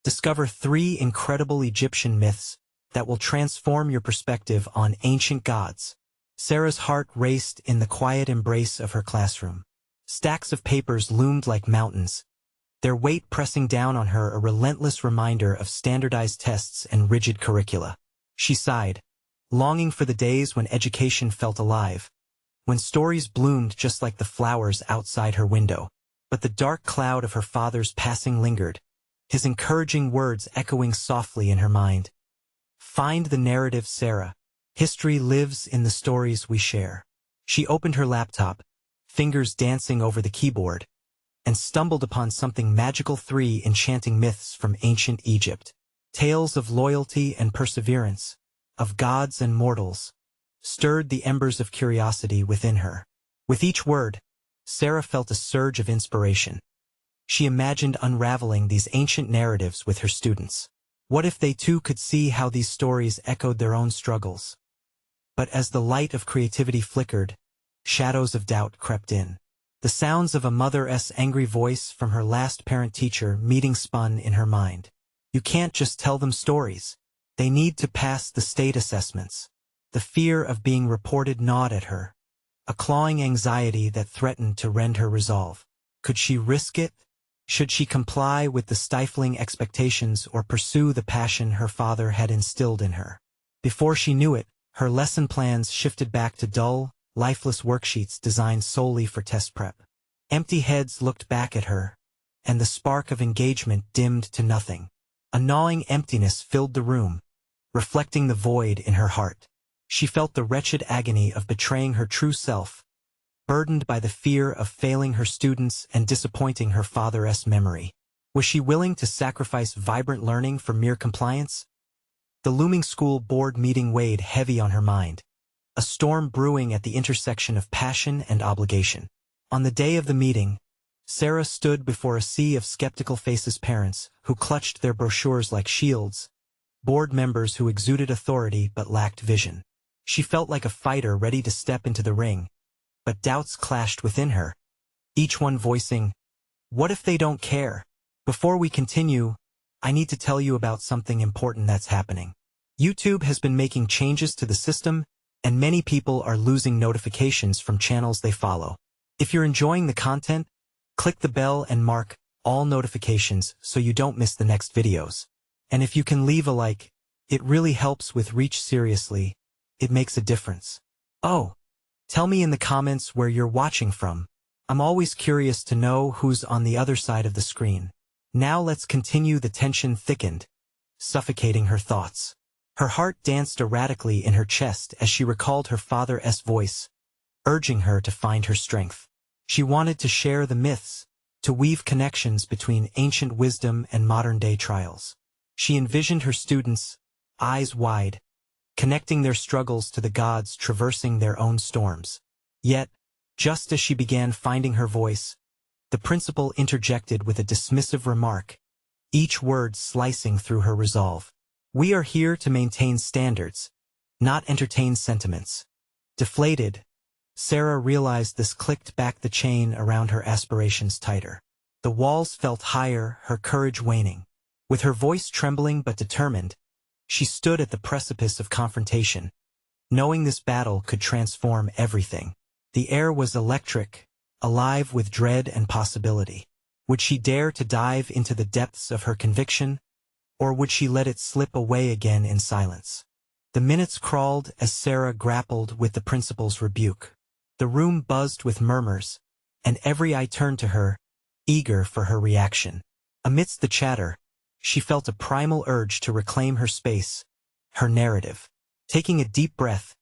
Discover 3 incredible Egyptian myths that will transform your perspective on ancient gods. Sarah's heart raced in the quiet embrace of her classroom. Stacks of papers loomed like mountains, their weight pressing down on her a relentless reminder of standardized tests and rigid curricula. She sighed, longing for the days when education felt alive, when stories bloomed just like the flowers outside her window. But the dark cloud of her father's passing lingered, his encouraging words echoing softly in her mind. Find the narrative, Sarah. History lives in the stories we share. She opened her laptop, fingers dancing over the keyboard, and stumbled upon something magical: 3 enchanting myths from ancient Egypt. Tales of loyalty and perseverance, of gods and mortals, stirred the embers of curiosity within her. With each word, Sarah felt a surge of inspiration. She imagined unraveling these ancient narratives with her students. What if they too could see how these stories echoed their own struggles? But as the light of creativity flickered, shadows of doubt crept in. The sounds of a mother's angry voice from her last parent-teacher meeting spun in her mind. You can't just tell them stories. They need to pass the state assessments. The fear of being reported gnawed at her, a clawing anxiety that threatened to rend her resolve. Could she risk it? Should she comply with the stifling expectations or pursue the passion her father had instilled in her? Before she knew it, her lesson plans shifted back to dull, lifeless worksheets designed solely for test prep. Empty heads looked back at her, and the spark of engagement dimmed to nothing. A gnawing emptiness filled the room, reflecting the void in her heart. She felt the wretched agony of betraying her true self, burdened by the fear of failing her students and disappointing her father's memory. Was she willing to sacrifice vibrant learning for mere compliance? The looming school board meeting weighed heavy on her mind, a storm brewing at the intersection of passion and obligation. On the day of the meeting, Sarah stood before a sea of skeptical faces: parents who clutched their brochures like shields, board members who exuded authority but lacked vision. She felt like a fighter ready to step into the ring, but doubts clashed within her, each one voicing, "What if they don't care?" Before we continue, I need to tell you about something important that's happening. YouTube has been making changes to the system, and many people are losing notifications from channels they follow. If you're enjoying the content, click the bell and mark all notifications so you don't miss the next videos. And if you can leave a like, it really helps with reach. Seriously, it makes a difference. Oh, tell me in the comments where you're watching from. I'm always curious to know who's on the other side of the screen. Now let's continue. The tension thickened, suffocating her thoughts. Her heart danced erratically in her chest as she recalled her father's voice, urging her to find her strength. She wanted to share the myths, to weave connections between ancient wisdom and modern-day trials. She envisioned her students, eyes wide, connecting their struggles to the gods traversing their own storms. Yet, just as she began finding her voice, the principal interjected with a dismissive remark, each word slicing through her resolve. "We are here to maintain standards, not entertain sentiments." Deflated, Sarah realized this clicked back the chain around her aspirations tighter. The walls felt higher, her courage waning. With her voice trembling but determined, she stood at the precipice of confrontation, knowing this battle could transform everything. The air was electric, alive with dread and possibility. Would she dare to dive into the depths of her conviction, or would she let it slip away again in silence? The minutes crawled as Sarah grappled with the principal's rebuke. The room buzzed with murmurs, and every eye turned to her, eager for her reaction. Amidst the chatter, she felt a primal urge to reclaim her space, her narrative. Taking a deep breath,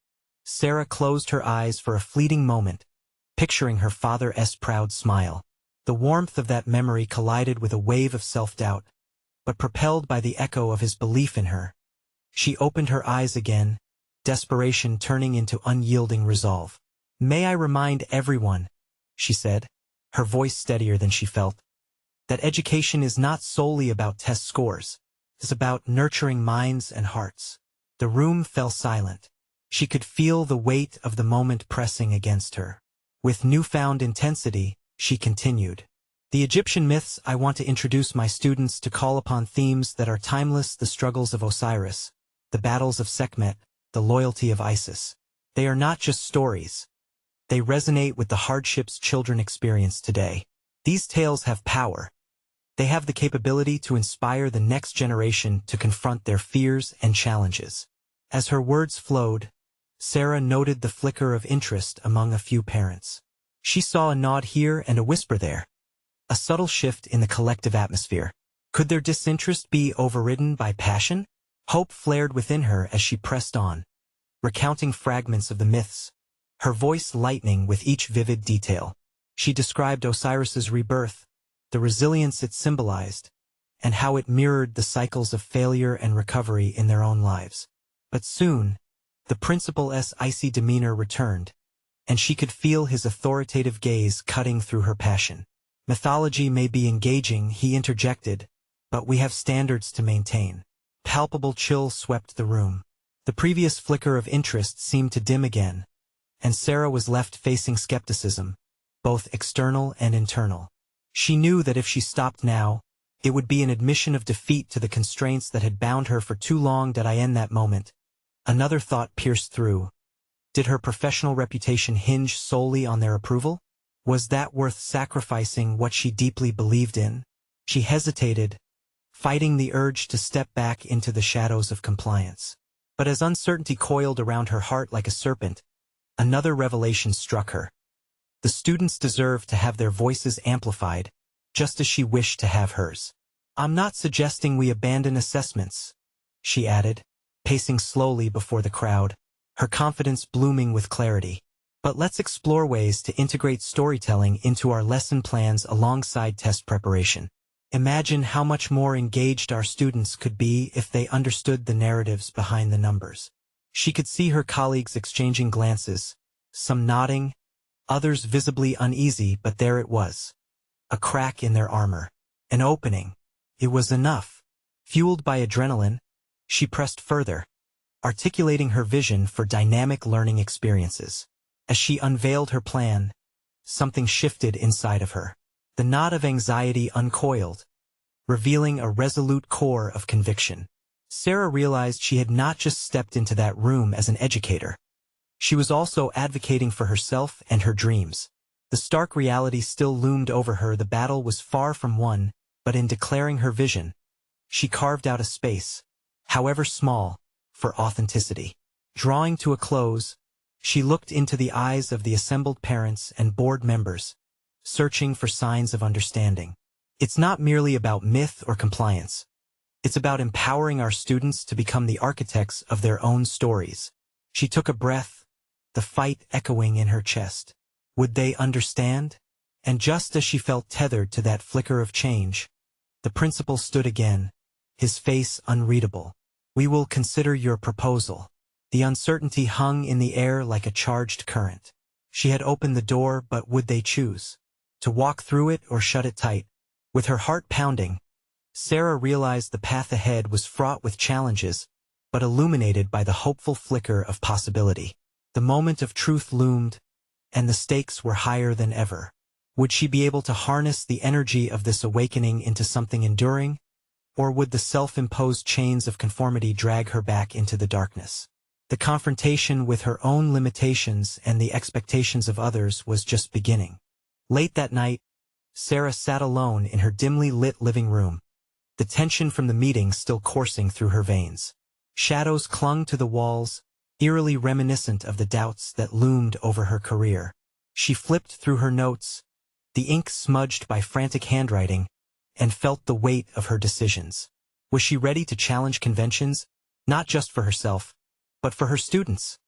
Sarah closed her eyes for a fleeting moment, picturing her father's proud smile. The warmth of that memory collided with a wave of self-doubt, but propelled by the echo of his belief in her, she opened her eyes again, desperation turning into unyielding resolve. "May I remind everyone," she said, her voice steadier than she felt, "that education is not solely about test scores. It's about nurturing minds and hearts." The room fell silent. She could feel the weight of the moment pressing against her. With newfound intensity, she continued, The Egyptian myths I want to introduce my students to call upon themes that are timeless: the struggles of Osiris, the battles of Sekhmet, the loyalty of Isis. They are not just stories. They resonate with the hardships children experience today. These tales have power. They have the capability to inspire the next generation to confront their fears and challenges. As her words flowed, Sarah noted the flicker of interest among a few parents. She saw a nod here and a whisper there, a subtle shift in the collective atmosphere. Could their disinterest be overridden by passion? Hope flared within her as she pressed on, recounting fragments of the myths, her voice lightening with each vivid detail. She described Osiris's rebirth, the resilience it symbolized, and how it mirrored the cycles of failure and recovery in their own lives. But soon, the principal's icy demeanor returned, and she could feel his authoritative gaze cutting through her passion. Mythology may be engaging, he interjected, but we have standards to maintain. Palpable chill swept the room. The previous flicker of interest seemed to dim again, and Sarah was left facing skepticism, both external and internal. She knew that if she stopped now, it would be an admission of defeat to the constraints that had bound her for too long. Did I end that moment? Another thought pierced through. Did her professional reputation hinge solely on their approval? Was that worth sacrificing what she deeply believed in? She hesitated, fighting the urge to step back into the shadows of compliance. But as uncertainty coiled around her heart like a serpent, another revelation struck her. The students deserved to have their voices amplified, just as she wished to have hers. I'm not suggesting we abandon assessments, she added, pacing slowly before the crowd, her confidence blooming with clarity. But let's explore ways to integrate storytelling into our lesson plans alongside test preparation. Imagine how much more engaged our students could be if they understood the narratives behind the numbers. She could see her colleagues exchanging glances, some nodding, others visibly uneasy, but there it was. A crack in their armor. An opening. It was enough. Fueled by adrenaline, she pressed further, articulating her vision for dynamic learning experiences. As she unveiled her plan, something shifted inside of her. The knot of anxiety uncoiled, revealing a resolute core of conviction. Sarah realized she had not just stepped into that room as an educator. She was also advocating for herself and her dreams. The stark reality still loomed over her. The battle was far from won, but in declaring her vision, she carved out a space, however small, for authenticity. Drawing to a close, she looked into the eyes of the assembled parents and board members, searching for signs of understanding. It's not merely about myth or compliance. It's about empowering our students to become the architects of their own stories. She took a breath, the fight echoing in her chest. Would they understand? And just as she felt tethered to that flicker of change, the principal stood again, his face unreadable. We will consider your proposal. The uncertainty hung in the air like a charged current. She had opened the door, but would they choose to walk through it or shut it tight? With her heart pounding, Sarah realized the path ahead was fraught with challenges, but illuminated by the hopeful flicker of possibility. The moment of truth loomed, and the stakes were higher than ever. Would she be able to harness the energy of this awakening into something enduring, or would the self-imposed chains of conformity drag her back into the darkness? The confrontation with her own limitations and the expectations of others was just beginning. Late that night, Sarah sat alone in her dimly lit living room, the tension from the meeting still coursing through her veins. Shadows clung to the walls, eerily reminiscent of the doubts that loomed over her career. She flipped through her notes, the ink smudged by frantic handwriting, and felt the weight of her decisions. Was she ready to challenge conventions, not just for herself, but for her students?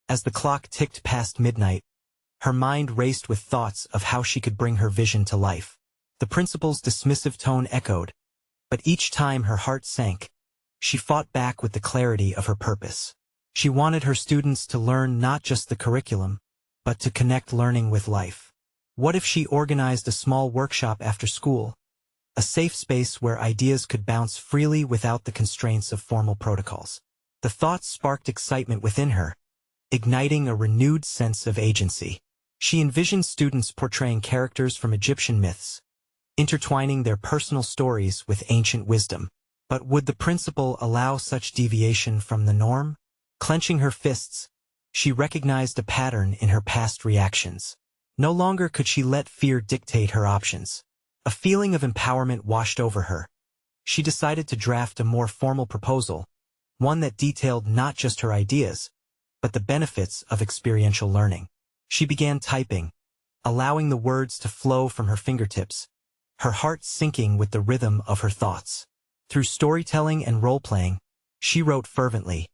As the clock ticked past midnight, her mind raced with thoughts of how she could bring her vision to life. The principal's dismissive tone echoed, but each time her heart sank, she fought back with the clarity of her purpose. She wanted her students to learn not just the curriculum, but to connect learning with life. What if she organized a small workshop after school, a safe space where ideas could bounce freely without the constraints of formal protocols? The thought sparked excitement within her, igniting a renewed sense of agency. She envisioned students portraying characters from Egyptian myths, intertwining their personal stories with ancient wisdom. But would the principal allow such deviation from the norm? Clenching her fists, she recognized a pattern in her past reactions. No longer could she let fear dictate her options. A feeling of empowerment washed over her. She decided to draft a more formal proposal, one that detailed not just her ideas, but the benefits of experiential learning. She began typing, allowing the words to flow from her fingertips, her heart syncing with the rhythm of her thoughts. Through storytelling and role-playing, she wrote fervently.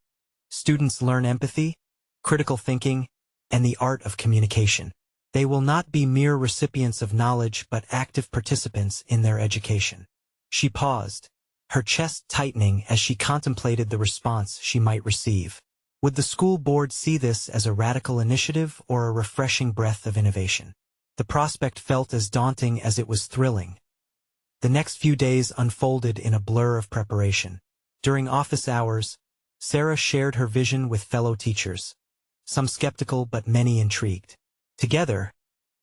Students learn empathy, critical thinking, and the art of communication. They will not be mere recipients of knowledge but active participants in their education. She paused, her chest tightening as she contemplated the response she might receive. Would the school board see this as a radical initiative or a refreshing breath of innovation? The prospect felt as daunting as it was thrilling. The next few days unfolded in a blur of preparation. During office hours, Sarah shared her vision with fellow teachers, some skeptical but many intrigued. Together,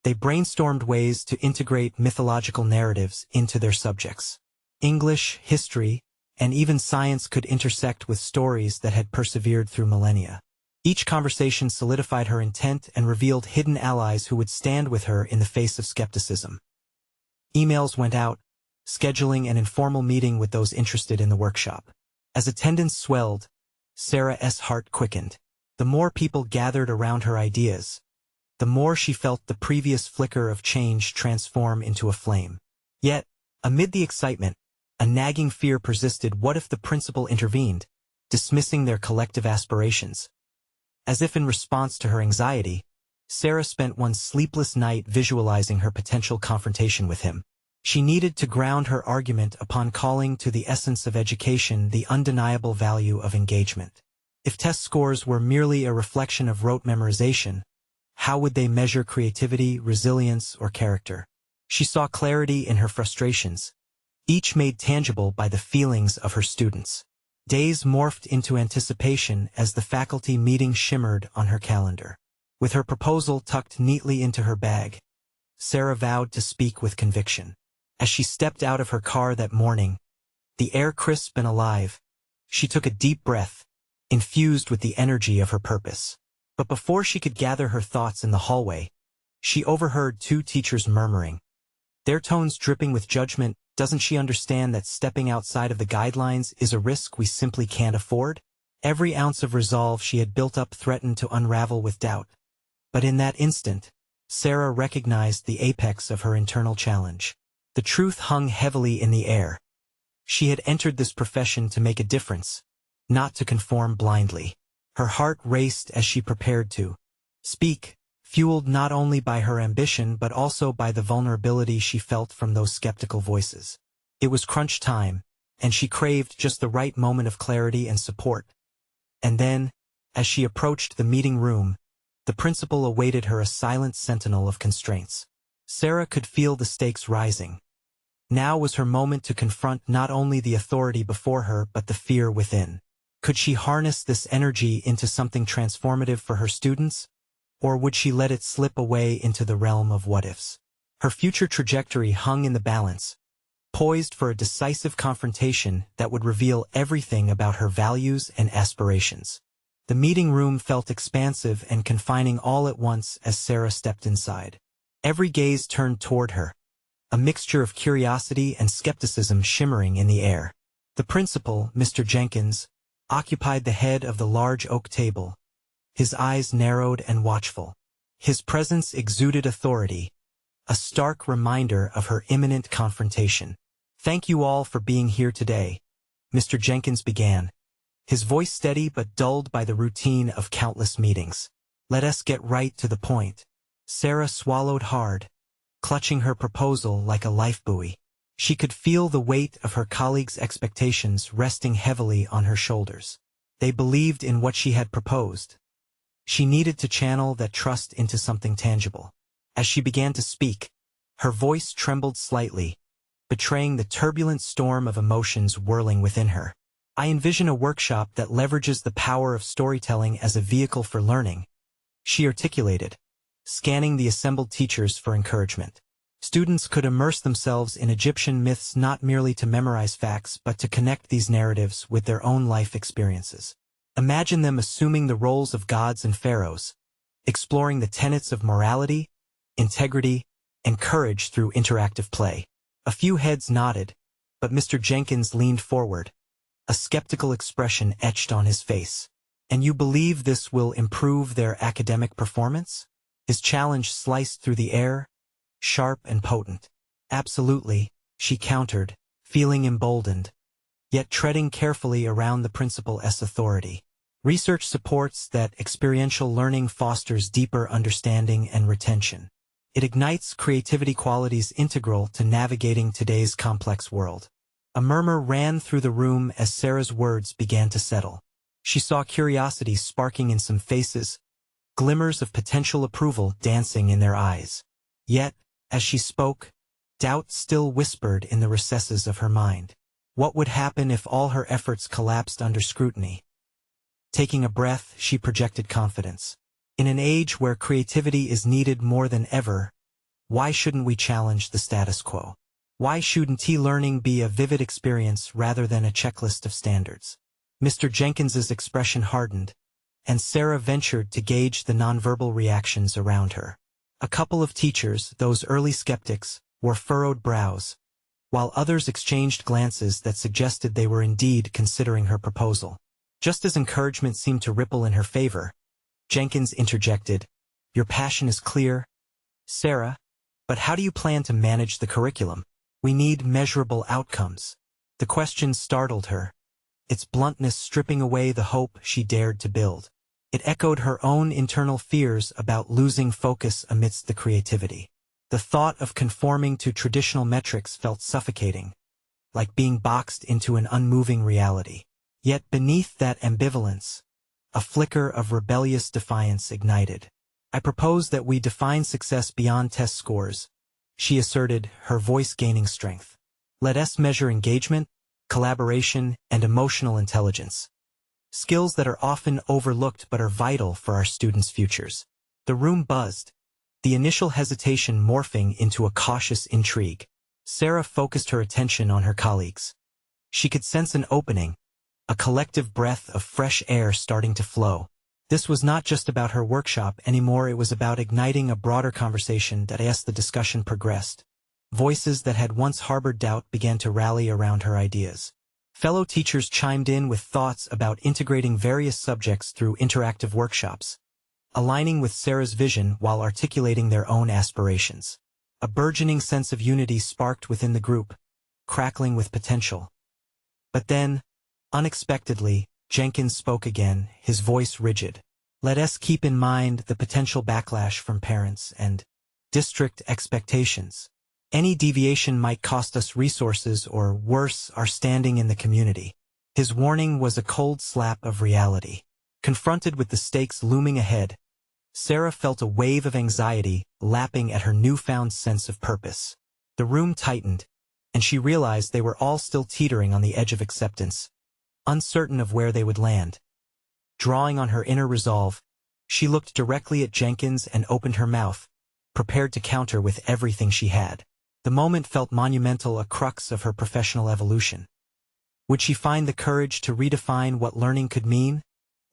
they brainstormed ways to integrate mythological narratives into their subjects. English, history, and even science could intersect with stories that had persevered through millennia. Each conversation solidified her intent and revealed hidden allies who would stand with her in the face of skepticism. Emails went out, scheduling an informal meeting with those interested in the workshop. As attendance swelled, Sarah's heart quickened. The more people gathered around her ideas, the more she felt the previous flicker of change transform into a flame. Yet, amid the excitement, a nagging fear persisted. What if the principal intervened, dismissing their collective aspirations? As if in response to her anxiety, Sarah spent one sleepless night visualizing her potential confrontation with him. She needed to ground her argument upon calling to the essence of education, the undeniable value of engagement. If test scores were merely a reflection of rote memorization, how would they measure creativity, resilience, or character? She saw clarity in her frustrations, each made tangible by the feelings of her students. Days morphed into anticipation as the faculty meeting shimmered on her calendar. With her proposal tucked neatly into her bag, Sarah vowed to speak with conviction. As she stepped out of her car that morning, the air crisp and alive, she took a deep breath, infused with the energy of her purpose. But before she could gather her thoughts in the hallway, she overheard two teachers murmuring, their tones dripping with judgment. Doesn't she understand that stepping outside of the guidelines is a risk we simply can't afford? Every ounce of resolve she had built up threatened to unravel with doubt. But in that instant, Sarah recognized the apex of her internal challenge. The truth hung heavily in the air. She had entered this profession to make a difference, not to conform blindly. Her heart raced as she prepared to speak, fueled not only by her ambition but also by the vulnerability she felt from those skeptical voices. It was crunch time, and she craved just the right moment of clarity and support. And then, as she approached the meeting room, the principal awaited her, a silent sentinel of constraints. Sarah could feel the stakes rising. Now was her moment to confront not only the authority before her but the fear within. Could she harness this energy into something transformative for her students? Or would she let it slip away into the realm of what-ifs? Her future trajectory hung in the balance, poised for a decisive confrontation that would reveal everything about her values and aspirations. The meeting room felt expansive and confining all at once as Sarah stepped inside. Every gaze turned toward her, a mixture of curiosity and skepticism shimmering in the air. The principal, Mr. Jenkins, occupied the head of the large oak table, his eyes narrowed and watchful. His presence exuded authority, a stark reminder of her imminent confrontation. "Thank you all for being here today," Mr. Jenkins began, his voice steady but dulled by the routine of countless meetings. "Let us get right to the point." Sarah swallowed hard, clutching her proposal like a lifebuoy. She could feel the weight of her colleagues' expectations resting heavily on her shoulders. They believed in what she had proposed. She needed to channel that trust into something tangible. As she began to speak, her voice trembled slightly, betraying the turbulent storm of emotions whirling within her. "I envision a workshop that leverages the power of storytelling as a vehicle for learning," she articulated, scanning the assembled teachers for encouragement. Students could immerse themselves in Egyptian myths not merely to memorize facts but to connect these narratives with their own life experiences. Imagine them assuming the roles of gods and pharaohs, exploring the tenets of morality, integrity, and courage through interactive play. A few heads nodded, but Mr. Jenkins leaned forward, a skeptical expression etched on his face. "And you believe this will improve their academic performance?" His challenge sliced through the air, sharp and potent. "Absolutely," she countered, feeling emboldened, yet treading carefully around the principal's authority. Research supports that experiential learning fosters deeper understanding and retention. It ignites creativity qualities integral to navigating today's complex world. A murmur ran through the room as Sarah's words began to settle. She saw curiosity sparking in some faces, glimmers of potential approval dancing in their eyes. Yet, as she spoke, doubt still whispered in the recesses of her mind. What would happen if all her efforts collapsed under scrutiny? Taking a breath, she projected confidence. In an age where creativity is needed more than ever, why shouldn't we challenge the status quo? Why shouldn't learning be a vivid experience rather than a checklist of standards? Mr. Jenkins's expression hardened, and Sarah ventured to gauge the nonverbal reactions around her. A couple of teachers, those early skeptics, wore furrowed brows, while others exchanged glances that suggested they were indeed considering her proposal. Just as encouragement seemed to ripple in her favor, Jenkins interjected, "Your passion is clear, Sarah, but how do you plan to manage the curriculum? We need measurable outcomes." The question startled her, its bluntness stripping away the hope she dared to build. It echoed her own internal fears about losing focus amidst the creativity. The thought of conforming to traditional metrics felt suffocating, like being boxed into an unmoving reality. Yet beneath that ambivalence, a flicker of rebellious defiance ignited. "I propose that we define success beyond test scores," she asserted, her voice gaining strength. "Let us measure engagement, collaboration, and emotional intelligence. Skills that are often overlooked but are vital for our students' futures." The room buzzed, the initial hesitation morphing into a cautious intrigue. Sarah focused her attention on her colleagues. She could sense an opening, a collective breath of fresh air starting to flow. This was not just about her workshop anymore, it was about igniting a broader conversation that as the discussion progressed. Voices that had once harbored doubt began to rally around her ideas. Fellow teachers chimed in with thoughts about integrating various subjects through interactive workshops, aligning with Sarah's vision while articulating their own aspirations. A burgeoning sense of unity sparked within the group, crackling with potential. But then, unexpectedly, Jenkins spoke again, his voice rigid. "Let us keep in mind the potential backlash from parents and district expectations. Any deviation might cost us resources or, worse, our standing in the community." His warning was a cold slap of reality. Confronted with the stakes looming ahead, Sarah felt a wave of anxiety lapping at her newfound sense of purpose. The room tightened, and she realized they were all still teetering on the edge of acceptance, uncertain of where they would land. Drawing on her inner resolve, she looked directly at Jenkins and opened her mouth, prepared to counter with everything she had. The moment felt monumental, a crux of her professional evolution. Would she find the courage to redefine what learning could mean,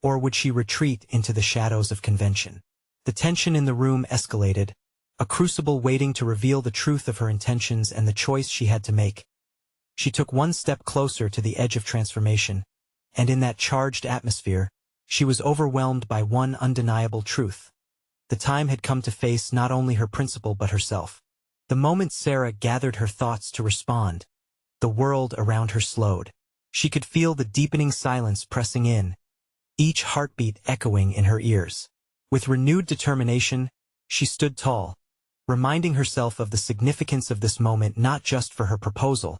or would she retreat into the shadows of convention? The tension in the room escalated, a crucible waiting to reveal the truth of her intentions and the choice she had to make. She took one step closer to the edge of transformation, and in that charged atmosphere, she was overwhelmed by one undeniable truth. The time had come to face not only her principal but herself. The moment Sarah gathered her thoughts to respond, the world around her slowed. She could feel the deepening silence pressing in, each heartbeat echoing in her ears. With renewed determination, she stood tall, reminding herself of the significance of this moment not just for her proposal,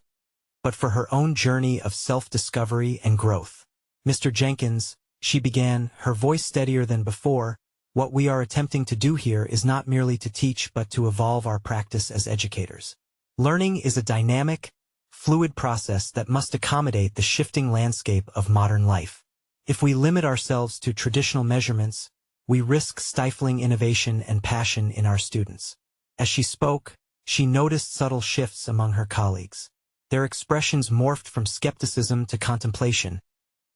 but for her own journey of self-discovery and growth. "Mr. Jenkins," she began, her voice steadier than before, "what we are attempting to do here is not merely to teach but to evolve our practice as educators. Learning is a dynamic, fluid process that must accommodate the shifting landscape of modern life. If we limit ourselves to traditional measurements, we risk stifling innovation and passion in our students." As she spoke, she noticed subtle shifts among her colleagues. Their expressions morphed from skepticism to contemplation,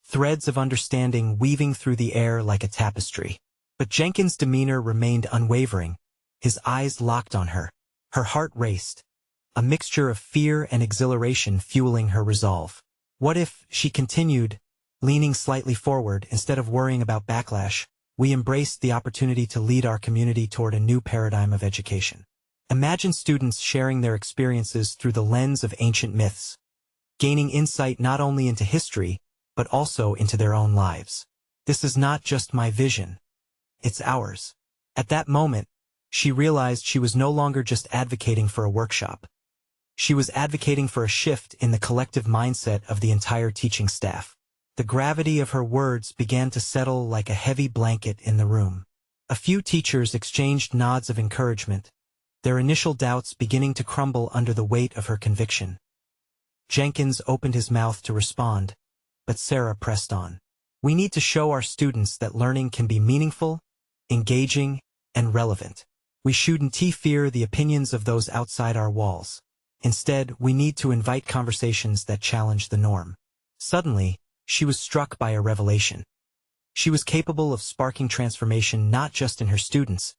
threads of understanding weaving through the air like a tapestry. But Jenkins' demeanor remained unwavering, his eyes locked on her. Her heart raced, a mixture of fear and exhilaration fueling her resolve. What if, she continued, leaning slightly forward, instead of worrying about backlash, we embraced the opportunity to lead our community toward a new paradigm of education. Imagine students sharing their experiences through the lens of ancient myths, gaining insight not only into history, but also into their own lives. This is not just my vision. It's ours. At that moment, she realized she was no longer just advocating for a workshop. She was advocating for a shift in the collective mindset of the entire teaching staff. The gravity of her words began to settle like a heavy blanket in the room. A few teachers exchanged nods of encouragement, their initial doubts beginning to crumble under the weight of her conviction. Jenkins opened his mouth to respond, but Sarah pressed on. We need to show our students that learning can be meaningful, engaging, and relevant. We shouldn't fear the opinions of those outside our walls. Instead, we need to invite conversations that challenge the norm. Suddenly, she was struck by a revelation. She was capable of sparking transformation not just in her students,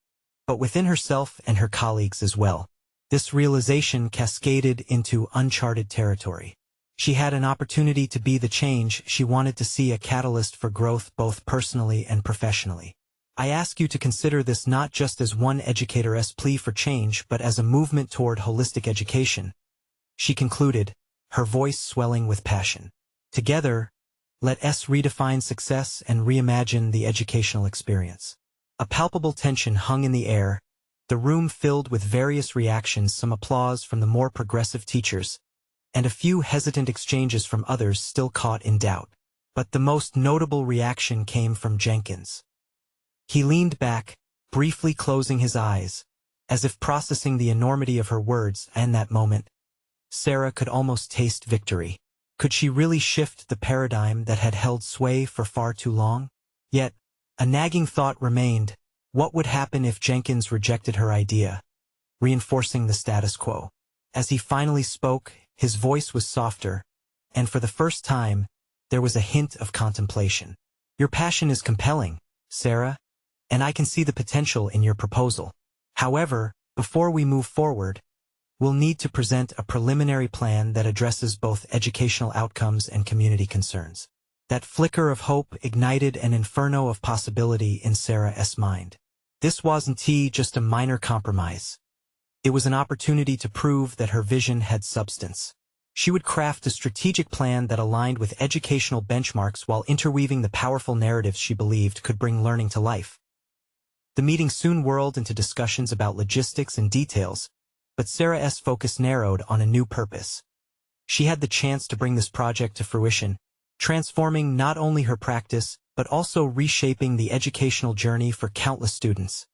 but within herself and her colleagues as well. This realization cascaded into uncharted territory. She had an opportunity to be the change she wanted to see, a catalyst for growth both personally and professionally. I ask you to consider this not just as one educator's plea for change but as a movement toward holistic education, she concluded, her voice swelling with passion. Together, let us redefine success and reimagine the educational experience. A palpable tension hung in the air, the room filled with various reactions, some applause from the more progressive teachers, and a few hesitant exchanges from others still caught in doubt. But the most notable reaction came from Jenkins. He leaned back, briefly closing his eyes, as if processing the enormity of her words, and that moment, Sarah could almost taste victory. Could she really shift the paradigm that had held sway for far too long? Yet, a nagging thought remained. What would happen if Jenkins rejected her idea, reinforcing the status quo? As he finally spoke, his voice was softer, and for the first time, there was a hint of contemplation. Your passion is compelling, Sarah, and I can see the potential in your proposal. However, before we move forward, we'll need to present a preliminary plan that addresses both educational outcomes and community concerns. That flicker of hope ignited an inferno of possibility in Sarah's mind. This wasn't just a minor compromise. It was an opportunity to prove that her vision had substance. She would craft a strategic plan that aligned with educational benchmarks while interweaving the powerful narratives she believed could bring learning to life. The meeting soon whirled into discussions about logistics and details, but Sarah's focus narrowed on a new purpose. She had the chance to bring this project to fruition, transforming not only her practice, but also reshaping the educational journey for countless students.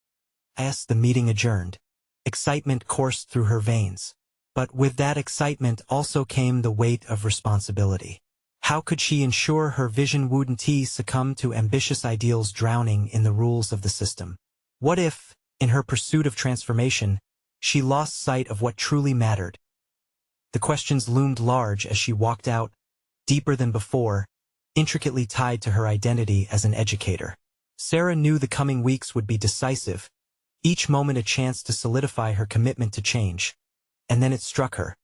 As the meeting adjourned, excitement coursed through her veins. But with that excitement also came the weight of responsibility. How could she ensure her vision wouldn't succumb to ambitious ideals drowning in the rules of the system? What if, in her pursuit of transformation, she lost sight of what truly mattered? The questions loomed large as she walked out, deeper than before, intricately tied to her identity as an educator. Sarah knew the coming weeks would be decisive, each moment a chance to solidify her commitment to change. And then it struck her.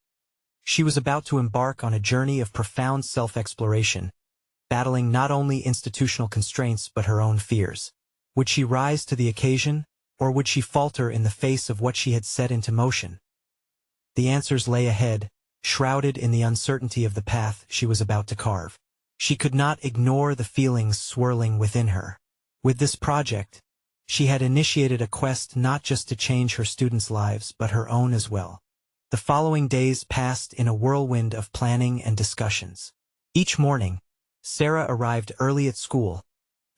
She was about to embark on a journey of profound self-exploration, battling not only institutional constraints but her own fears. Would she rise to the occasion, or would she falter in the face of what she had set into motion? The answers lay ahead, shrouded in the uncertainty of the path she was about to carve. She could not ignore the feelings swirling within her. With this project, she had initiated a quest not just to change her students' lives but her own as well. The following days passed in a whirlwind of planning and discussions. Each morning, Sarah arrived early at school,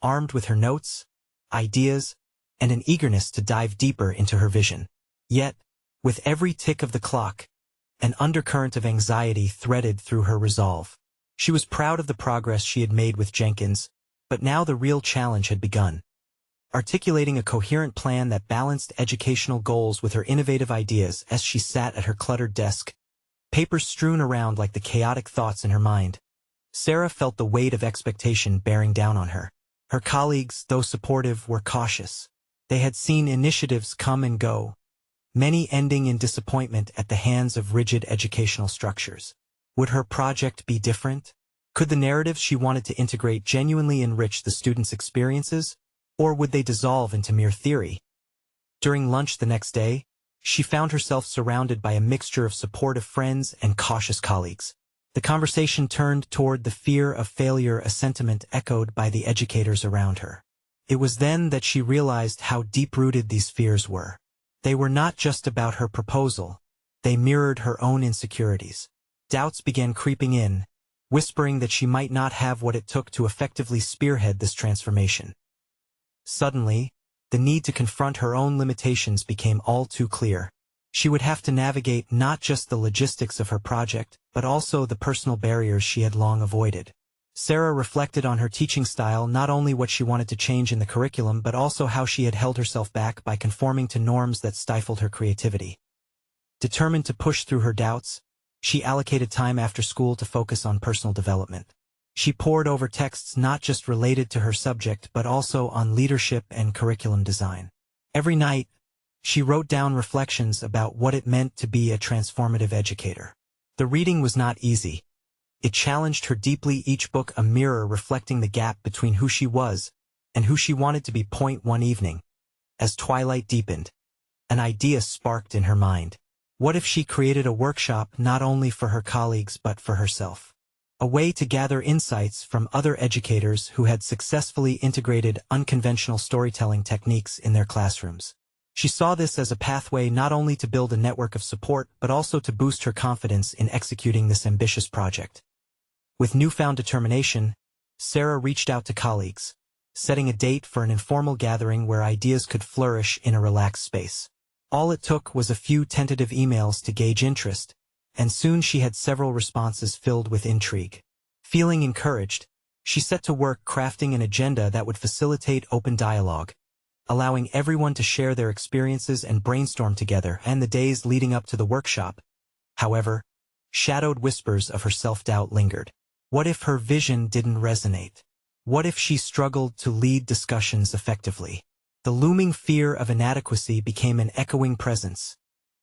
armed with her notes, ideas, and an eagerness to dive deeper into her vision. Yet, with every tick of the clock, an undercurrent of anxiety threaded through her resolve. She was proud of the progress she had made with Jenkins, but now the real challenge had begun. articulating a coherent plan that balanced educational goals with her innovative ideas as she sat at her cluttered desk, papers strewn around like the chaotic thoughts in her mind. Sarah felt the weight of expectation bearing down on her. Her colleagues, though supportive, were cautious. They had seen initiatives come and go, many ending in disappointment at the hands of rigid educational structures. Would her project be different? Could the narratives she wanted to integrate genuinely enrich the students' experiences, or would they dissolve into mere theory? During lunch the next day, she found herself surrounded by a mixture of supportive friends and cautious colleagues. The conversation turned toward the fear of failure, a sentiment echoed by the educators around her. It was then that she realized how deep-rooted these fears were. They were not just about her proposal, they mirrored her own insecurities. Doubts began creeping in, whispering that she might not have what it took to effectively spearhead this transformation. Suddenly, the need to confront her own limitations became all too clear. She would have to navigate not just the logistics of her project, but also the personal barriers she had long avoided. Sarah reflected on her teaching style, not only what she wanted to change in the curriculum but also how she had held herself back by conforming to norms that stifled her creativity. Determined to push through her doubts, she allocated time after school to focus on personal development. She pored over texts not just related to her subject but also on leadership and curriculum design. Every night, she wrote down reflections about what it meant to be a transformative educator. The reading was not easy. It challenged her deeply, each book a mirror reflecting the gap between who she was and who she wanted to be. One evening, as twilight deepened, an idea sparked in her mind. What if she created a workshop not only for her colleagues but for herself? A way to gather insights from other educators who had successfully integrated unconventional storytelling techniques in their classrooms. She saw this as a pathway not only to build a network of support but also to boost her confidence in executing this ambitious project. With newfound determination, Sarah reached out to colleagues, setting a date for an informal gathering where ideas could flourish in a relaxed space. All it took was a few tentative emails to gauge interest, and soon she had several responses filled with intrigue. Feeling encouraged, she set to work crafting an agenda that would facilitate open dialogue, allowing everyone to share their experiences and brainstorm together. And the days leading up to the workshop, however, shadowed whispers of her self-doubt lingered. What if her vision didn't resonate? What if she struggled to lead discussions effectively? The looming fear of inadequacy became an echoing presence,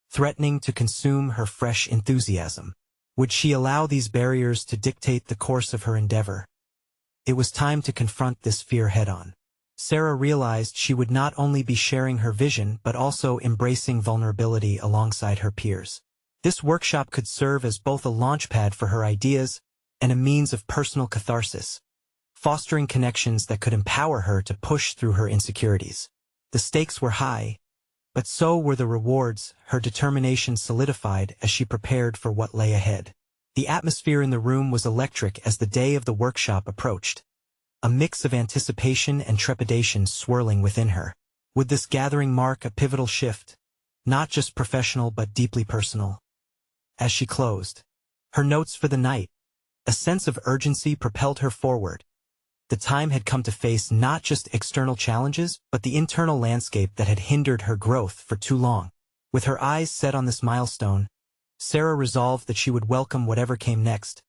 threatening to consume her fresh enthusiasm. Would she allow these barriers to dictate the course of her endeavor? It was time to confront this fear head-on. Sarah realized she would not only be sharing her vision but also embracing vulnerability alongside her peers. This workshop could serve as both a launchpad for her ideas and a means of personal catharsis, fostering connections that could empower her to push through her insecurities. The stakes were high, but so were the rewards. Her determination solidified as she prepared for what lay ahead. The atmosphere in the room was electric as the day of the workshop approached, a mix of anticipation and trepidation swirling within her. Would this gathering mark a pivotal shift, not just professional but deeply personal? As she closed her notes for the night, a sense of urgency propelled her forward. The time had come to face not just external challenges, but the internal landscape that had hindered her growth for too long. With her eyes set on this milestone, Sarah resolved that she would welcome whatever came next,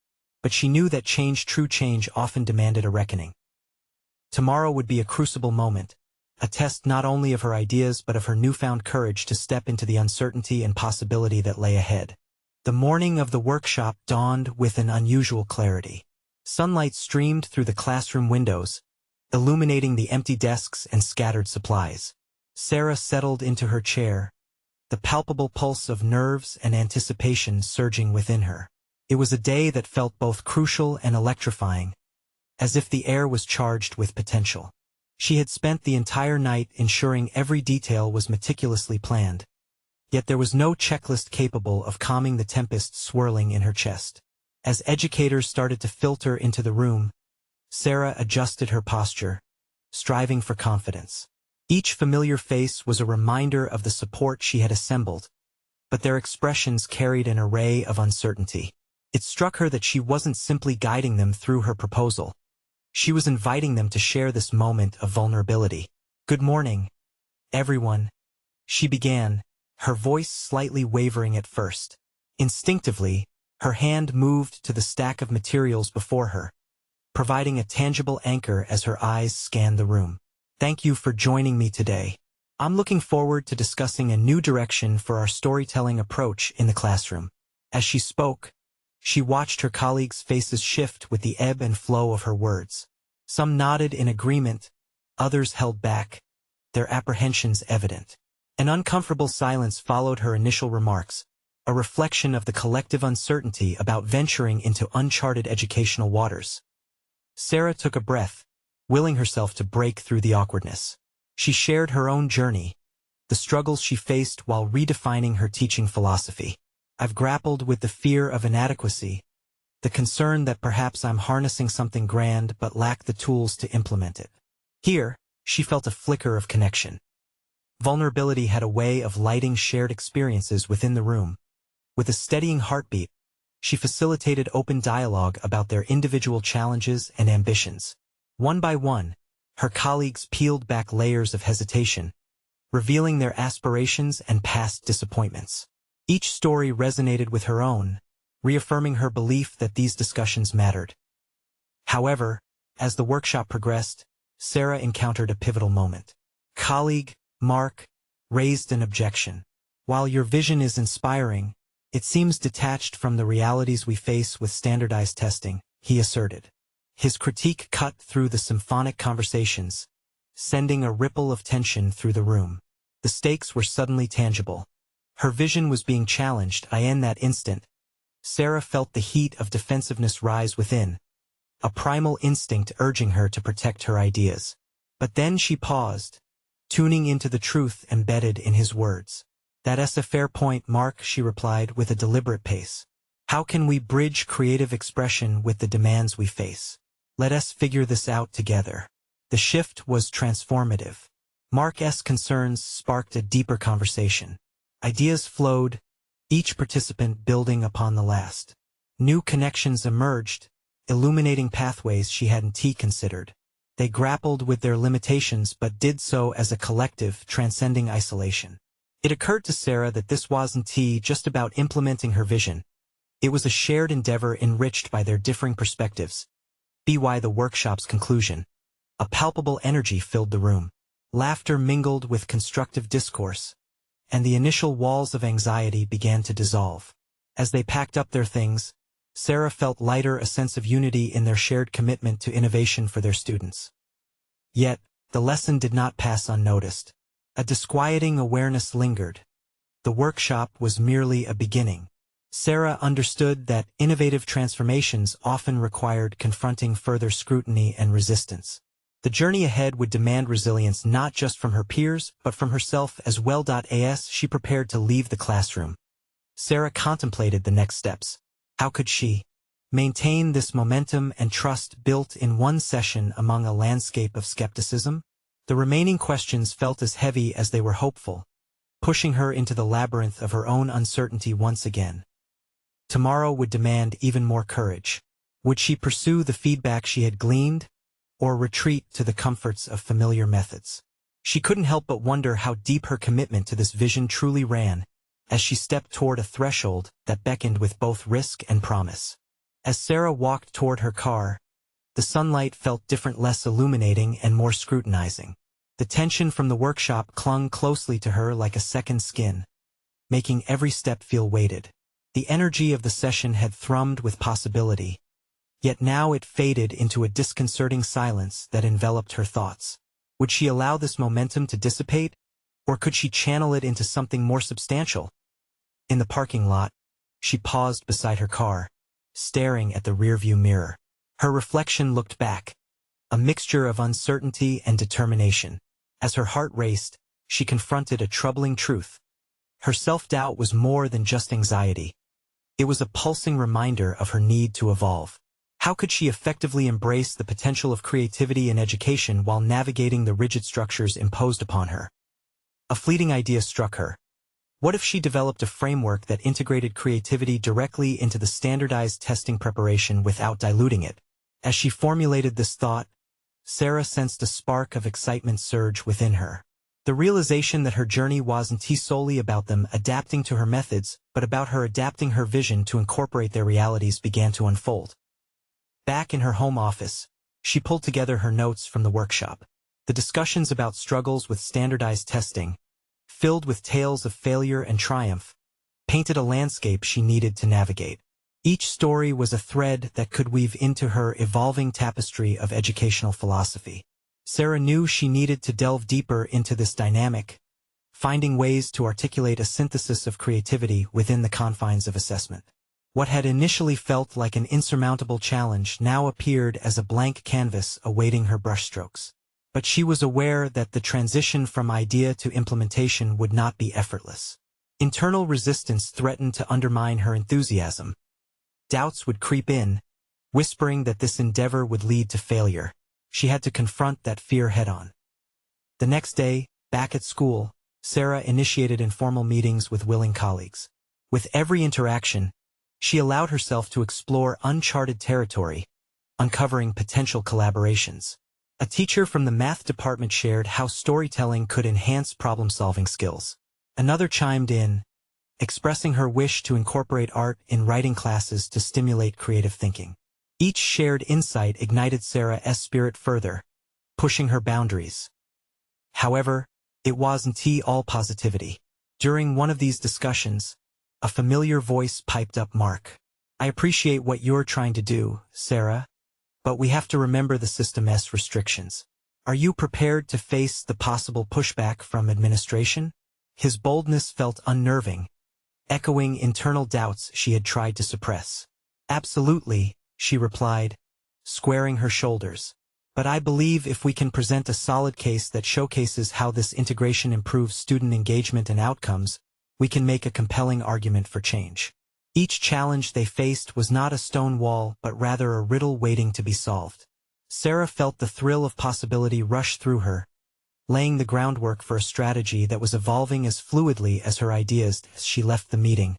but she knew that true change often demanded a reckoning. Tomorrow would be a crucible moment, a test not only of her ideas but of her newfound courage to step into the uncertainty and possibility that lay ahead. The morning of the workshop dawned with an unusual clarity. Sunlight streamed through the classroom windows, illuminating the empty desks and scattered supplies. Sarah settled into her chair, the palpable pulse of nerves and anticipation surging within her. It was a day that felt both crucial and electrifying, as if the air was charged with potential. She had spent the entire night ensuring every detail was meticulously planned, yet there was no checklist capable of calming the tempest swirling in her chest. As educators started to filter into the room, Sarah adjusted her posture, striving for confidence. Each familiar face was a reminder of the support she had assembled, but their expressions carried an array of uncertainty. It struck her that she wasn't simply guiding them through her proposal. She was inviting them to share this moment of vulnerability. Good morning, everyone, she began, her voice slightly wavering at first. Instinctively, her hand moved to the stack of materials before her, providing a tangible anchor as her eyes scanned the room. Thank you for joining me today. I'm looking forward to discussing a new direction for our storytelling approach in the classroom. As she spoke, she watched her colleagues' faces shift with the ebb and flow of her words. Some nodded in agreement, others held back, their apprehensions evident. An uncomfortable silence followed her initial remarks, a reflection of the collective uncertainty about venturing into uncharted educational waters. Sarah took a breath, willing herself to break through the awkwardness. She shared her own journey, the struggles she faced while redefining her teaching philosophy. I've grappled with the fear of inadequacy, the concern that perhaps I'm harnessing something grand but lack the tools to implement it. Here, she felt a flicker of connection. Vulnerability had a way of lighting shared experiences within the room. With a steadying heartbeat, she facilitated open dialogue about their individual challenges and ambitions. One by one, her colleagues peeled back layers of hesitation, revealing their aspirations and past disappointments. Each story resonated with her own, reaffirming her belief that these discussions mattered. However, as the workshop progressed, Sarah encountered a pivotal moment. Colleague Mark raised an objection. While your vision is inspiring, it seems detached from the realities we face with standardized testing, he asserted. His critique cut through the symphonic conversations, sending a ripple of tension through the room. The stakes were suddenly tangible. Her vision was being challenged, and in that instant, Sarah felt the heat of defensiveness rise within, a primal instinct urging her to protect her ideas. But then she paused, tuning into the truth embedded in his words. That's a fair point, Mark, she replied with a deliberate pace. How can we bridge creative expression with the demands we face? Let us figure this out together. The shift was transformative. Mark's concerns sparked a deeper conversation. Ideas flowed, each participant building upon the last. New connections emerged, illuminating pathways she hadn't considered. They grappled with their limitations but did so as a collective, transcending isolation. It occurred to Sarah that this wasn't just about implementing her vision. It was a shared endeavor enriched by their differing perspectives. By the workshop's conclusion, a palpable energy filled the room. Laughter mingled with constructive discourse, and the initial walls of anxiety began to dissolve. As they packed up their things, Sarah felt lighter, a sense of unity in their shared commitment to innovation for their students. Yet, the lesson did not pass unnoticed. A disquieting awareness lingered. The workshop was merely a beginning. Sarah understood that innovative transformations often required confronting further scrutiny and resistance. The journey ahead would demand resilience not just from her peers, but from herself as well. As she prepared to leave the classroom, Sarah contemplated the next steps. How could she maintain this momentum and trust built in one session among a landscape of skepticism? The remaining questions felt as heavy as they were hopeful, pushing her into the labyrinth of her own uncertainty once again. Tomorrow would demand even more courage. Would she pursue the feedback she had gleaned, or retreat to the comforts of familiar methods? She couldn't help but wonder how deep her commitment to this vision truly ran, as she stepped toward a threshold that beckoned with both risk and promise. As Sarah walked toward her car, the sunlight felt different, less illuminating and more scrutinizing. The tension from the workshop clung closely to her like a second skin, making every step feel weighted. The energy of the session had thrummed with possibility, yet now it faded into a disconcerting silence that enveloped her thoughts. Would she allow this momentum to dissipate, or could she channel it into something more substantial? In the parking lot, she paused beside her car, staring at the rearview mirror. Her reflection looked back, a mixture of uncertainty and determination. As her heart raced, she confronted a troubling truth. Her self-doubt was more than just anxiety. It was a pulsing reminder of her need to evolve. How could she effectively embrace the potential of creativity in education while navigating the rigid structures imposed upon her? A fleeting idea struck her. What if she developed a framework that integrated creativity directly into the standardized testing preparation without diluting it? As she formulated this thought, Sarah sensed a spark of excitement surge within her. The realization that her journey wasn't solely about them adapting to her methods, but about her adapting her vision to incorporate their realities began to unfold. Back in her home office, she pulled together her notes from the workshop. The discussions about struggles with standardized testing, filled with tales of failure and triumph, painted a landscape she needed to navigate. Each story was a thread that could weave into her evolving tapestry of educational philosophy. Sarah knew she needed to delve deeper into this dynamic, finding ways to articulate a synthesis of creativity within the confines of assessment. What had initially felt like an insurmountable challenge now appeared as a blank canvas awaiting her brushstrokes. But she was aware that the transition from idea to implementation would not be effortless. Internal resistance threatened to undermine her enthusiasm. Doubts would creep in, whispering that this endeavor would lead to failure. She had to confront that fear head-on. The next day, back at school, Sarah initiated informal meetings with willing colleagues. With every interaction, she allowed herself to explore uncharted territory, uncovering potential collaborations. A teacher from the math department shared how storytelling could enhance problem-solving skills. Another chimed in, expressing her wish to incorporate art in writing classes to stimulate creative thinking. Each shared insight ignited Sarah's spirit further, pushing her boundaries. However, it wasn't all positivity. During one of these discussions, a familiar voice piped up, "Mark, I appreciate what you're trying to do, Sarah, but we have to remember the system's restrictions. Are you prepared to face the possible pushback from administration?" His boldness felt unnerving, echoing internal doubts she had tried to suppress. "Absolutely," she replied, squaring her shoulders. "But I believe if we can present a solid case that showcases how this integration improves student engagement and outcomes, we can make a compelling argument for change." Each challenge they faced was not a stone wall but rather a riddle waiting to be solved. Sarah felt the thrill of possibility rush through her, laying the groundwork for a strategy that was evolving as fluidly as her ideas. As she left the meeting,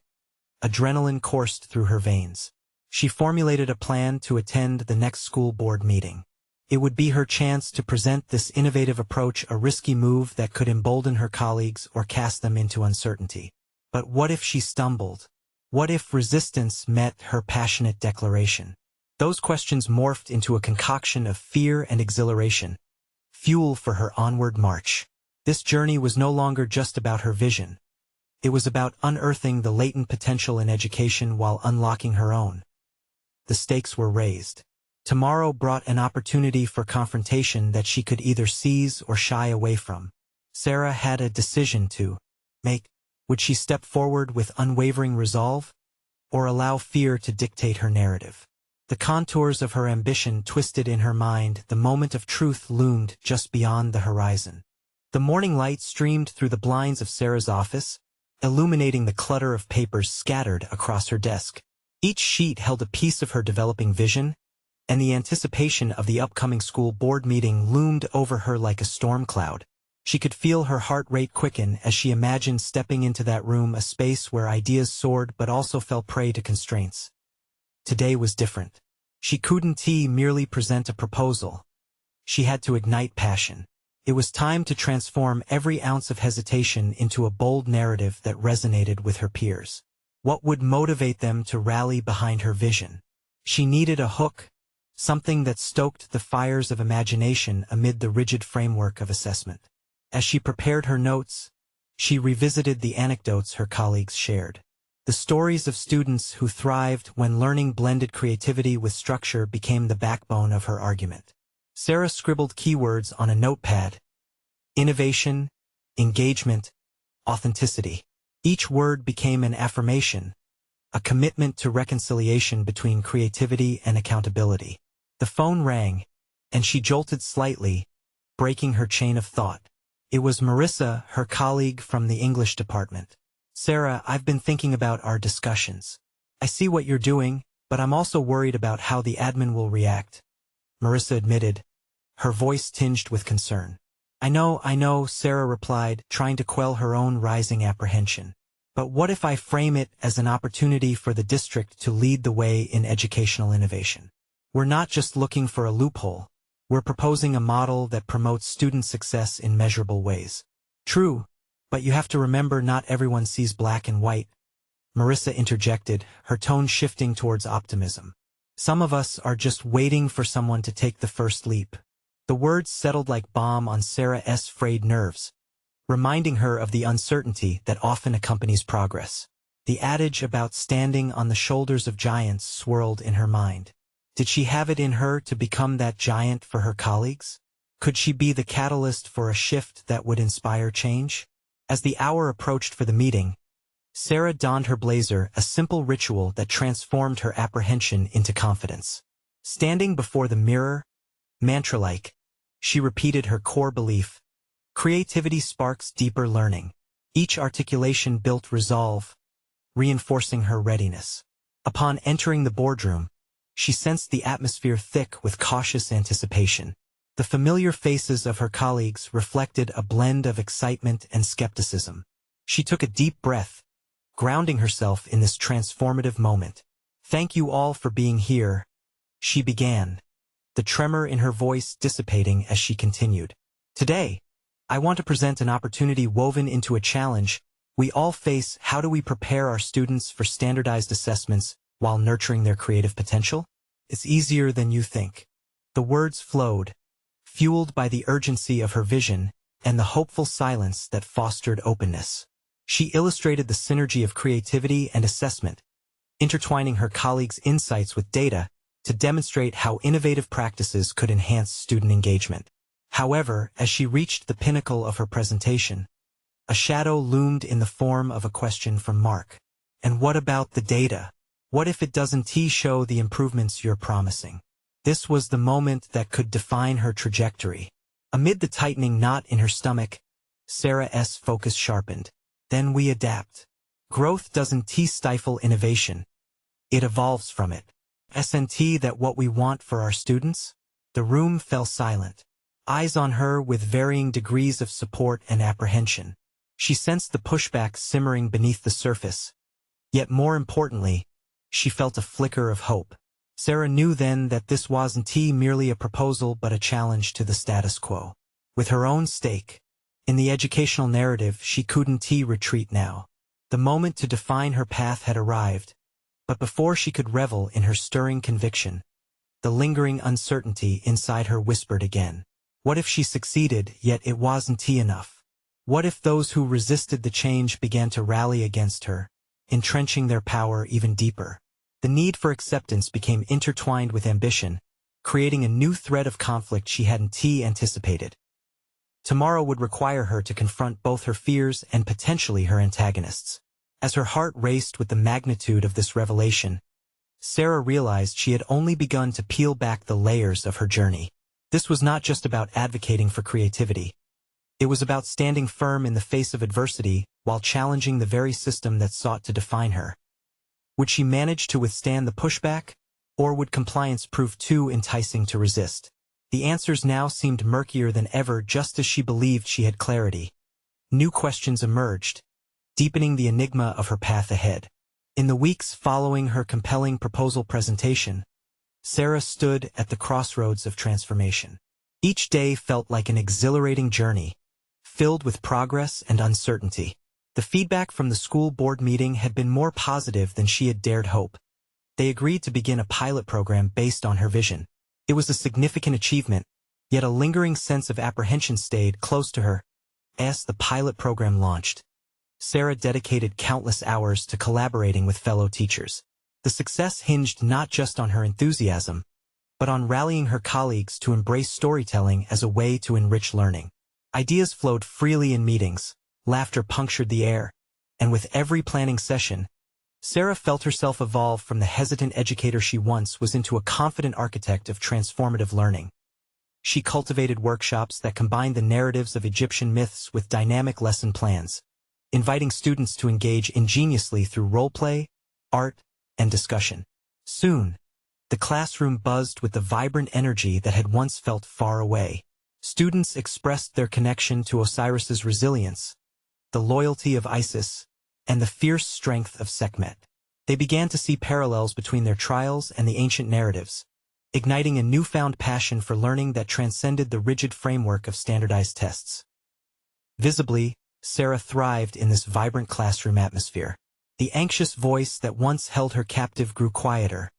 adrenaline coursed through her veins. She formulated a plan to attend the next school board meeting. It would be her chance to present this innovative approach, a risky move that could embolden her colleagues or cast them into uncertainty. But what if she stumbled? What if resistance met her passionate declaration? Those questions morphed into a concoction of fear and exhilaration, fuel for her onward march. This journey was no longer just about her vision. It was about unearthing the latent potential in education while unlocking her own. The stakes were raised. Tomorrow brought an opportunity for confrontation that she could either seize or shy away from. Sarah had a decision to make. Would she step forward with unwavering resolve, or allow fear to dictate her narrative? The contours of her ambition twisted in her mind. The moment of truth loomed just beyond the horizon. The morning light streamed through the blinds of Sarah's office, illuminating the clutter of papers scattered across her desk. Each sheet held a piece of her developing vision, and the anticipation of the upcoming school board meeting loomed over her like a storm cloud. She could feel her heart rate quicken as she imagined stepping into that room, a space where ideas soared but also fell prey to constraints. Today was different. She couldn't merely present a proposal. She had to ignite passion. It was time to transform every ounce of hesitation into a bold narrative that resonated with her peers. What would motivate them to rally behind her vision? She needed a hook, something that stoked the fires of imagination amid the rigid framework of assessment. As she prepared her notes, she revisited the anecdotes her colleagues shared. The stories of students who thrived when learning blended creativity with structure became the backbone of her argument. Sarah scribbled keywords on a notepad: innovation, engagement, authenticity. Each word became an affirmation, a commitment to reconciliation between creativity and accountability. The phone rang, and she jolted slightly, breaking her chain of thought. It was Marissa, her colleague from the English department. "Sarah, I've been thinking about our discussions. I see what you're doing, but I'm also worried about how the admin will react," Marissa admitted, her voice tinged with concern. I know, Sarah replied, trying to quell her own rising apprehension. "But what if I frame it as an opportunity for the district to lead the way in educational innovation? We're not just looking for a loophole. We're proposing a model that promotes student success in measurable ways. True, but you have to remember not everyone sees black and white, Marissa interjected, her tone shifting towards optimism. Some of us are just waiting for someone to take the first leap. The words settled like balm on Sarah's frayed nerves, reminding her of the uncertainty that often accompanies progress. The adage about standing on the shoulders of giants swirled in her mind. Did she have it in her to become that giant for her colleagues? Could she be the catalyst for a shift that would inspire change? As the hour approached for the meeting, Sarah donned her blazer, a simple ritual that transformed her apprehension into confidence. Standing before the mirror, mantra-like, she repeated her core belief: creativity sparks deeper learning. Each articulation built resolve, reinforcing her readiness. Upon entering the boardroom, she sensed the atmosphere thick with cautious anticipation. The familiar faces of her colleagues reflected a blend of excitement and skepticism. She took a deep breath, grounding herself in this transformative moment. "Thank you all for being here," she began, the tremor in her voice dissipating as she continued. "Today, I want to present an opportunity woven into a challenge we all face. How do we prepare our students for standardized assessments while nurturing their creative potential? It's easier than you think." The words flowed, fueled by the urgency of her vision and the hopeful silence that fostered openness. She illustrated the synergy of creativity and assessment, intertwining her colleagues' insights with data to demonstrate how innovative practices could enhance student engagement. However, as she reached the pinnacle of her presentation, a shadow loomed in the form of a question from Mark. "And what about the data? What if it doesn't show the improvements you're promising?" This was the moment that could define her trajectory. Amid the tightening knot in her stomach, Sarah's focus sharpened. "Then we adapt. Growth doesn't stifle innovation. It evolves from it. Isn't that what we want for our students?" The room fell silent, eyes on her with varying degrees of support and apprehension. She sensed the pushback simmering beneath the surface. Yet more importantly, she felt a flicker of hope. Sarah knew then that this wasn't merely a proposal but a challenge to the status quo. With her own stake in the educational narrative, she couldn't retreat now. The moment to define her path had arrived, but before she could revel in her stirring conviction, the lingering uncertainty inside her whispered again. What if she succeeded, yet it wasn't enough? What if those who resisted the change began to rally against her, entrenching their power even deeper? The need for acceptance became intertwined with ambition, creating a new thread of conflict she hadn't anticipated. Tomorrow would require her to confront both her fears and potentially her antagonists. As her heart raced with the magnitude of this revelation, Sarah realized she had only begun to peel back the layers of her journey. This was not just about advocating for creativity. It was about standing firm in the face of adversity while challenging the very system that sought to define her. Would she manage to withstand the pushback, or would compliance prove too enticing to resist? The answers now seemed murkier than ever, just as she believed she had clarity. New questions emerged, deepening the enigma of her path ahead. In the weeks following her compelling proposal presentation, Sarah stood at the crossroads of transformation. Each day felt like an exhilarating journey, filled with progress and uncertainty. The feedback from the school board meeting had been more positive than she had dared hope. They agreed to begin a pilot program based on her vision. It was a significant achievement, yet a lingering sense of apprehension stayed close to her. As the pilot program launched, Sarah dedicated countless hours to collaborating with fellow teachers. The success hinged not just on her enthusiasm, but on rallying her colleagues to embrace storytelling as a way to enrich learning. Ideas flowed freely in meetings, laughter punctured the air, and with every planning session, Sarah felt herself evolve from the hesitant educator she once was into a confident architect of transformative learning. She cultivated workshops that combined the narratives of Egyptian myths with dynamic lesson plans, inviting students to engage ingeniously through role-play, art, and discussion. Soon, the classroom buzzed with the vibrant energy that had once felt far away. Students expressed their connection to Osiris's resilience, the loyalty of Isis, and the fierce strength of Sekhmet. They began to see parallels between their trials and the ancient narratives, igniting a newfound passion for learning that transcended the rigid framework of standardized tests. Visibly, Sarah thrived in this vibrant classroom atmosphere. The anxious voice that once held her captive grew quieter,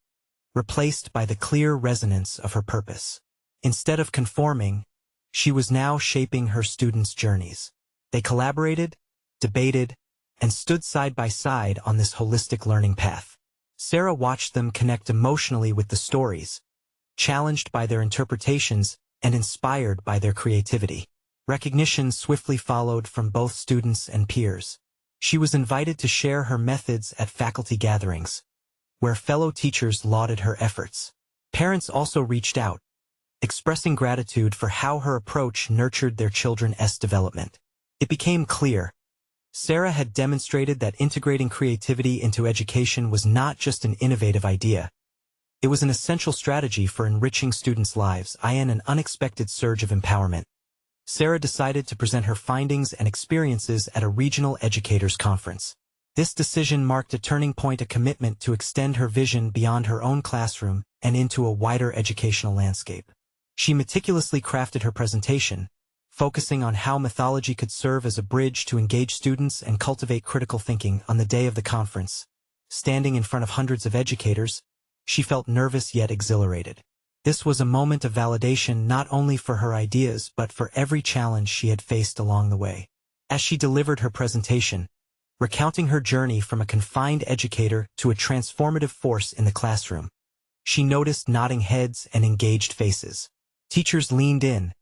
replaced by the clear resonance of her purpose. Instead of conforming, she was now shaping her students' journeys. They collaborated, debated, and stood side by side on this holistic learning path. Sarah watched them connect emotionally with the stories, challenged by their interpretations and inspired by their creativity. Recognition swiftly followed from both students and peers. She was invited to share her methods at faculty gatherings, where fellow teachers lauded her efforts. Parents also reached out, expressing gratitude for how her approach nurtured their children's development. It became clear, Sarah had demonstrated that integrating creativity into education was not just an innovative idea. It was an essential strategy for enriching students' lives. In an unexpected surge of empowerment, Sarah decided to present her findings and experiences at a regional educators' conference. This decision marked a turning point, a commitment to extend her vision beyond her own classroom and into a wider educational landscape. She meticulously crafted her presentation, focusing on how mythology could serve as a bridge to engage students and cultivate critical thinking. On the day of the conference, standing in front of hundreds of educators, she felt nervous yet exhilarated. This was a moment of validation not only for her ideas but for every challenge she had faced along the way. As she delivered her presentation, recounting her journey from a confined educator to a transformative force in the classroom, she noticed nodding heads and engaged faces. Teachers leaned in,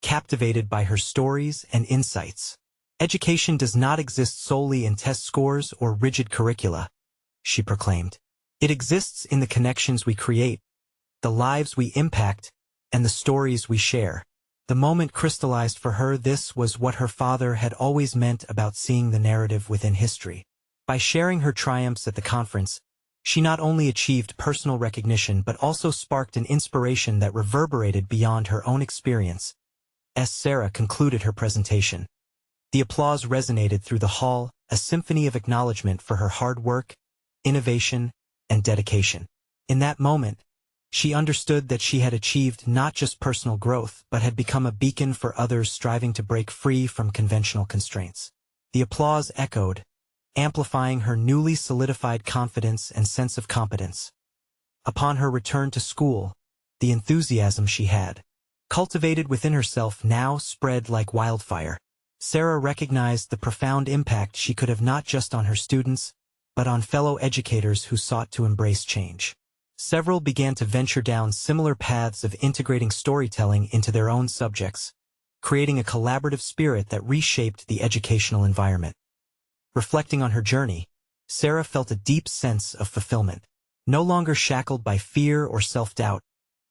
captivated by her stories and insights. Education does not exist solely in test scores or rigid curricula, she proclaimed. It exists in the connections we create, the lives we impact, and the stories we share. The moment crystallized for her. This was what her father had always meant about seeing the narrative within history. By sharing her triumphs at the conference, she not only achieved personal recognition but also sparked an inspiration that reverberated beyond her own experience. As Sarah concluded her presentation, the applause resonated through the hall, a symphony of acknowledgement for her hard work, innovation, and dedication. In that moment, she understood that she had achieved not just personal growth but had become a beacon for others striving to break free from conventional constraints. The applause echoed, amplifying her newly solidified confidence and sense of competence. Upon her return to school, the enthusiasm she had cultivated within herself now spread like wildfire. Sarah recognized the profound impact she could have not just on her students, but on fellow educators who sought to embrace change. Several began to venture down similar paths of integrating storytelling into their own subjects, creating a collaborative spirit that reshaped the educational environment. Reflecting on her journey, Sarah felt a deep sense of fulfillment. No longer shackled by fear or self-doubt,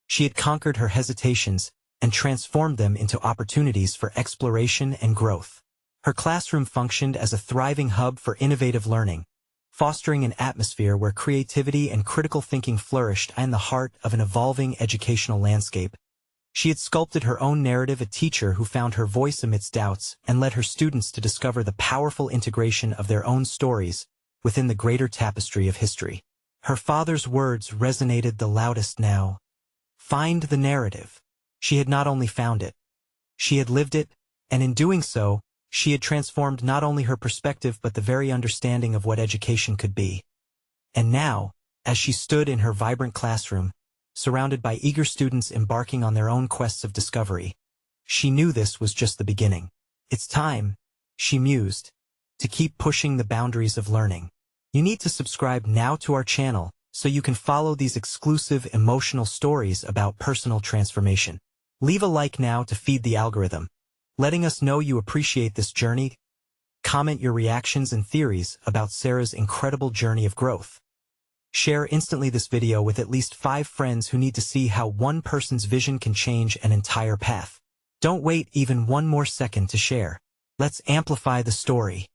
she had conquered her hesitations and transformed them into opportunities for exploration and growth. Her classroom functioned as a thriving hub for innovative learning, fostering an atmosphere where creativity and critical thinking flourished. In the heart of an evolving educational landscape, she had sculpted her own narrative, a teacher who found her voice amidst doubts and led her students to discover the powerful integration of their own stories within the greater tapestry of history. Her father's words resonated the loudest now. Find the narrative. She had not only found it, she had lived it, and in doing so, she had transformed not only her perspective but the very understanding of what education could be. And now, as she stood in her vibrant classroom, surrounded by eager students embarking on their own quests of discovery, she knew this was just the beginning. It's time, she mused, to keep pushing the boundaries of learning. You need to subscribe now to our channel so you can follow these exclusive emotional stories about personal transformation. Leave a like now to feed the algorithm, letting us know you appreciate this journey. Comment your reactions and theories about Sarah's incredible journey of growth. Share instantly this video with at least 5 friends who need to see how one person's vision can change an entire path. Don't wait even one more second to share. Let's amplify the story.